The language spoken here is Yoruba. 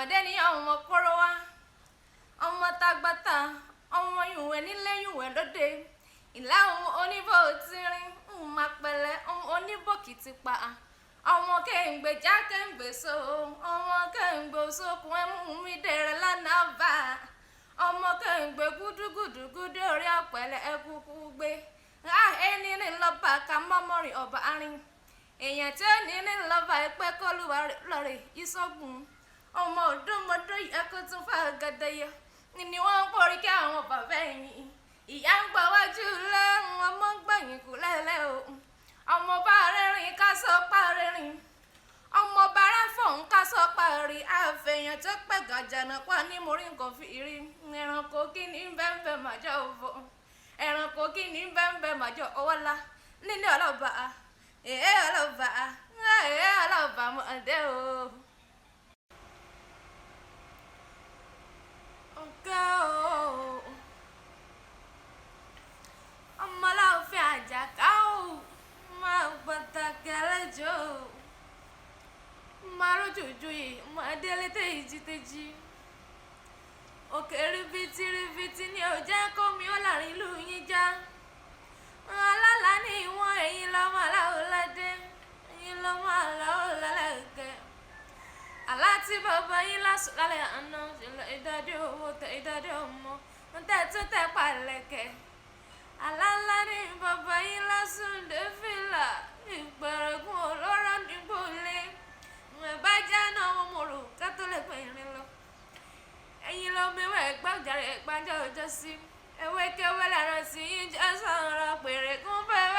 ọmọdé ní ọmọ kóró wá ọmọ tagbata ọmọ yùwẹ̀ nílé yùwẹ̀ lóde ìlà ọmọ oníbò tírín má pẹ̀lẹ́ ọmọ oníbòkìtì pa ọmọ kéǹgbè já kéǹgbè so ọmọ kéǹgbè sókun ẹmú mi dèrè lánàá bá ọmọ kéǹgbè gúdúgúdú gúdú orí ọ̀pẹ̀lẹ̀ ẹkúkú gbé ẹni ní lọ́ba ká mọ́mọ́rin ọba arin èèyàn tí ó ní lọ́ba ẹgbẹ́ kọlùwà lọ́rẹ̀ ìsọ́gun ọmọ ọdúnmọdún ẹkú tún fà gàdẹyẹ ni wọ́n ń porí kí àwọn bàbá ẹ̀yìn ìyá ń gbọ́ wájú lẹ́hùn ọmọ ń gbẹ̀yìn kú lẹ́lẹ́ o ọmọ bá rẹ́rìn ká sọ pa rẹ́rìn ọmọ bá ráfọ̀n ká sọ pa rí àfẹ̀yàn tó pẹ̀ gàjànà pa ní morí nǹkan fi rí ẹranko kí ní bẹ́ẹ̀ màjọ òfò ẹranko kí ní bẹ́ẹ̀ màjọ ọwọ́lá nílé ọlọ́ba ọlọ́ba mọ̀ọ́dẹ́ o. ọ̀gá o ọmọláwọ̀fẹ́ àjàká o máa pàtàkì àlejò máa rójòjò yìí máa délé tèjì òkè ribiti ni ò jẹ́ kó mi ó láàrin ìlú yín já alálàá ní ìwọ̀n ẹ̀yin lọ́mọ aláwọ̀ ládé ẹ̀yin lọ́mọ aláwọ̀ lálẹ́gẹ̀ àlá tí bàbá yín lásùn lálẹ́ àná ìdádé owó tẹ ìdádé ọmọ tẹ̀ tún tẹ̀ pàlẹ́kẹ̀ alálá ní bàbá yín lásùn dé fìlà ìgbẹ̀rẹ̀gùn olóró nígbòlé bá jẹ́ náà wọn mọ̀ rò ká tó lè pè irin lọ ẹ̀yin lọ mẹ́wàá ẹ̀gbá òjàre ẹ̀gbájọ́ ọjọ́ sí ewé kéwé lára sí yín jẹ́ sọ̀rọ̀ pèrè kún bẹ́ẹ̀